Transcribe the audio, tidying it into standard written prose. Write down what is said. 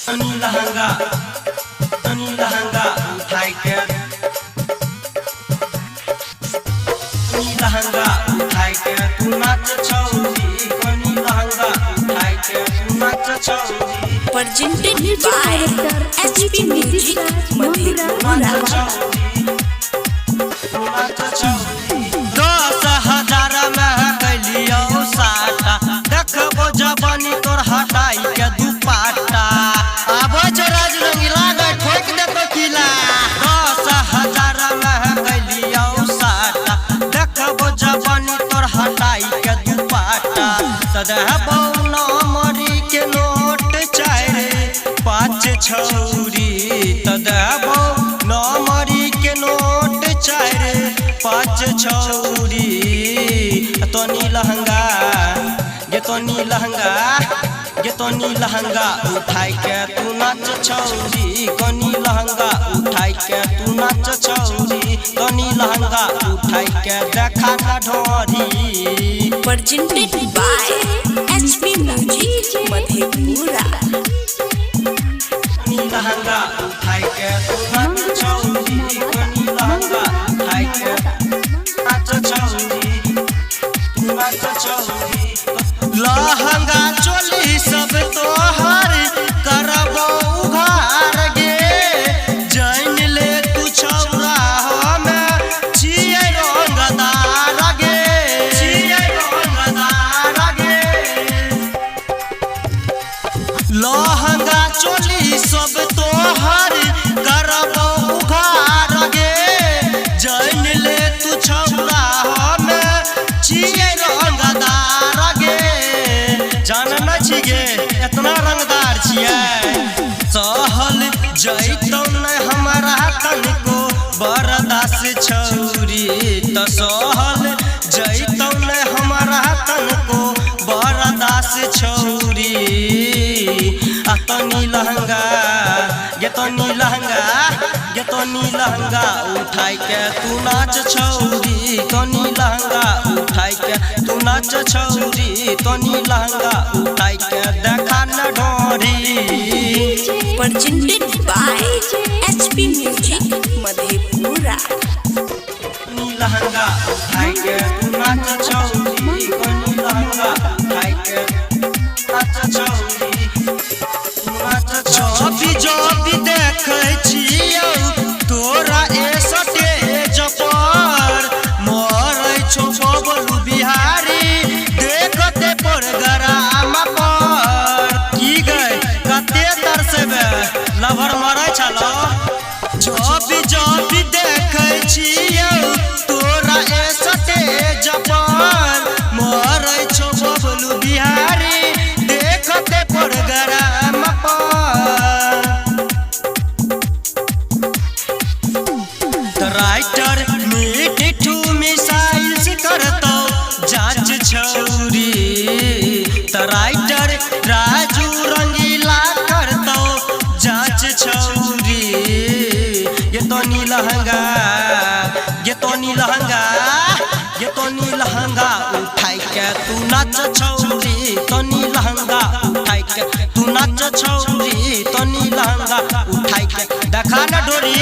तनी लहंगा उठाई के तनी लहंगा उठाई के तू नाच छौरी तनी लहंगा उठाई के तू नाच छौरी presented by HP Music Madhepura 10,000 में कैलियो साटा देखबो जवानी तोर हटाई के दुपट्टा आबो राज रंगीला गए ठोक दे तो किला 10,000 में कैलियो साटा देखबो जवानी तोर हटाई के दुपट्टा सदहबो नमरी के नोट 4-5 छौरी तदहबो नमरी के नोट 4-5 छौरी तनी लहंगा उठाई के तू नाच छौरी कनी लहंगा उठाई के तू नाच छौरी कनी लहंगा उठाई के देखा ना ढोरी presented by HP Music Madhepura कनी लहंगा उठाई के तू नाच छौरी कनी लहंगा उठाई के नाच छौरी तू नाच छौरी लहंगा चोली सब तोहर करबो उघार गे जान ले तू छौरा हमें छियै रंगदार गे लहंगा चोली सब तोहर करबो उघार गे जान ले तू छौरा हमें छियै रंगदार गे जानना छिगे इतना रंगदार छियै सहल जैतौ न हमारा तनको बरदास छौरी त सहल जैतौ न हमारा तनको बरदास छौरी आ तनी लहंगा उठाई के तू नाच छौरी तनी लहंगा उठाई के तू नाच छौरी तनी लहंगा उठाई के देखा न ढोरी presented by HP Music Madhepura तनी लहंगा उठाई के तू नाच छौरी तनी लहंगा उठाई के नाच छौरी जब देखै छियौ तोरा ए स्टेज पर मरै छौ बबलू बिहारी देखते प्रोग्राम पर की गए कते तरसबे लभर मरै छलो जब देखै छियौ तोरा ए स्टेज पर मरै छौ बबलू बिहारी देखते प्रोग्राम राइटर मिठू मिसाइल्स करतो जांच छौरी राइटर राजू रंगीला करतो जांच छौरी ये तनी लहंगा उठाई के तू नाच छौरी तनी लहंगा उठाई के तू नाच छौरी तनी लहंगा उठाई के देखा न डोरी